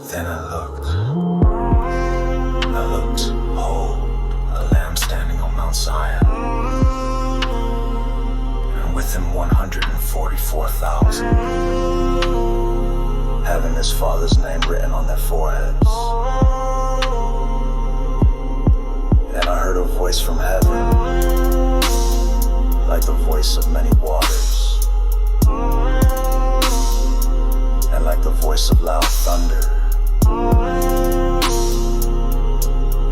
Then I looked, behold, a lamb standing on Mount Zion, and with him 144,000, having his Father's name written on their foreheads. And I heard a voice from heaven, like the voice of many waters, and like the voice of loud thunder.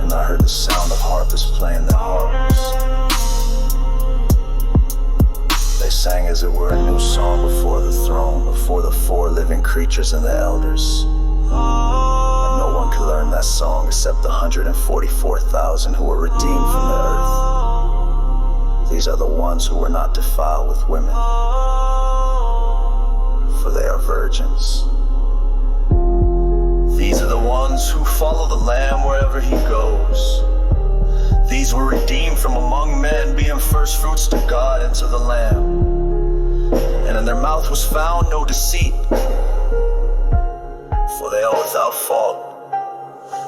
And I heard the sound of harpists playing their harps. They sang as it were a new song before the throne, before the four living creatures and the elders. And no one could learn that song except the 144,000 who were redeemed from the earth. These are the ones who were not defiled with women, for they are virgins. These are the ones who follow the Lamb wherever he goes. These were redeemed from among men, being first fruits to God and to the Lamb. And in their mouth was found no deceit, for they are without fault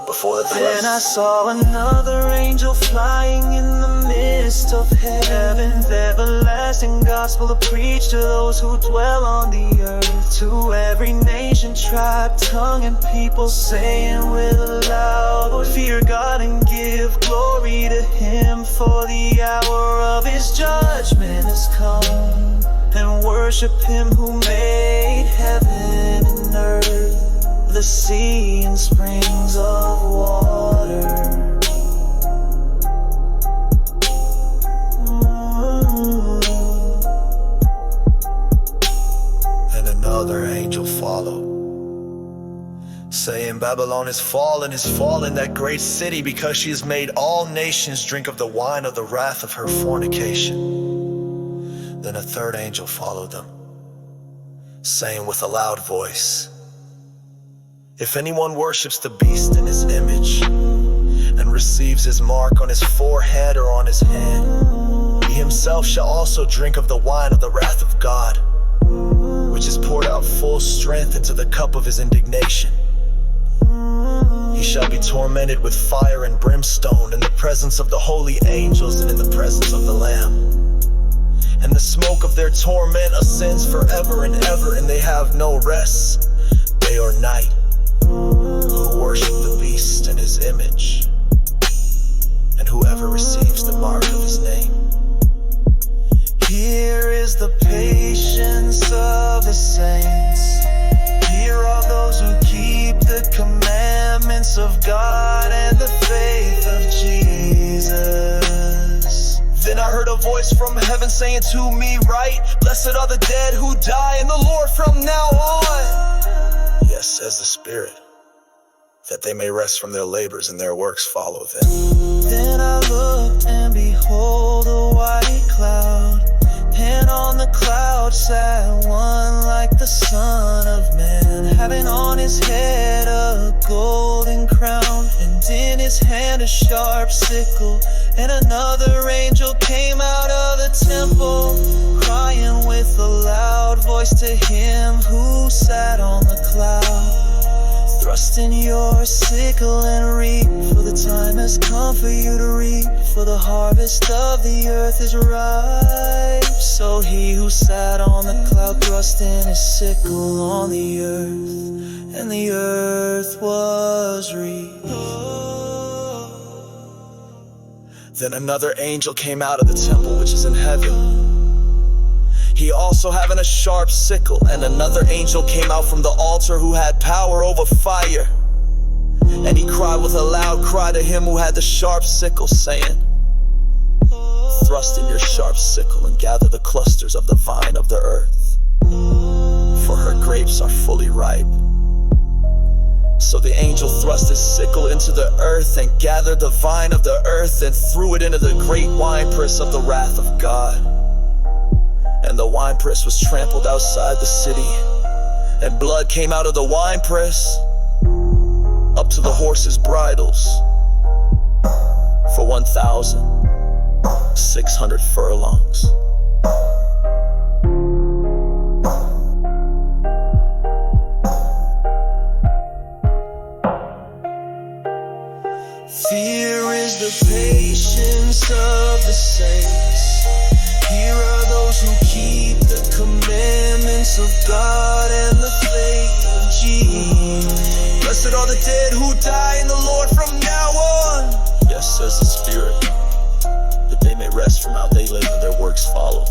before the presence. Then I saw another angel flying in the midst of heaven, the everlasting gospel to preach to those who dwell on the earth, to every nation, tribe, tongue, and people, saying with a loud voice, fear God and give glory to him, for the hour of his judgment has come, and worship him who made heaven and earth, the sea and springs of water. And another angel followed, saying, Babylon is fallen, that great city, because she has made all nations drink of the wine of the wrath of her fornication. Then a third angel followed them, saying with a loud voice, if anyone worships the beast in his image, and receives his mark on his forehead or on his hand, he himself shall also drink of the wine of the wrath of God, which is poured out full strength into the cup of his indignation. He shall be tormented with fire and brimstone in the presence of the holy angels and in the presence of the Lamb. And the smoke of their torment ascends forever and ever, and they have no rest, day or night, who worship the beast and his image, and whoever receives the mark of his name. Here is the patience of the saints. Here are those who keep the commandments of God and the faith of Jesus. Then I heard a voice from heaven saying to me, write, blessed are the dead who die in the Lord from now on. Yes, says the Spirit, that they may rest from their labors and their works follow them. Then I looked, and behold, a white cloud, and on the cloud sat one like the Son of Man, having on his head a golden crown, and in his hand a sharp sickle. And another angel came out of the temple, crying with a loud voice to him who sat on the cloud, thrust in your sickle and reap, for the time has come for you to reap, for the harvest of the earth is ripe. So he who sat on the cloud thrust in his sickle on the earth, and the earth was reaped. Then another angel came out of the temple which is in heaven, he also having a sharp sickle. And another angel came out from the altar who had power over fire, and he cried with a loud cry to him who had the sharp sickle, saying, thrust in your sharp sickle and gather the clusters of the vine of the earth, for her grapes are fully ripe. So the angel thrust his sickle into the earth and gathered the vine of the earth and threw it into the great winepress of the wrath of God. And the winepress was trampled outside the city, and blood came out of the winepress up to the horses' bridles for 1,600 furlongs. sheep. Blessed are the dead who die in the Lord from now on. Yes, says the Spirit, that they may rest from how they live and their works follow.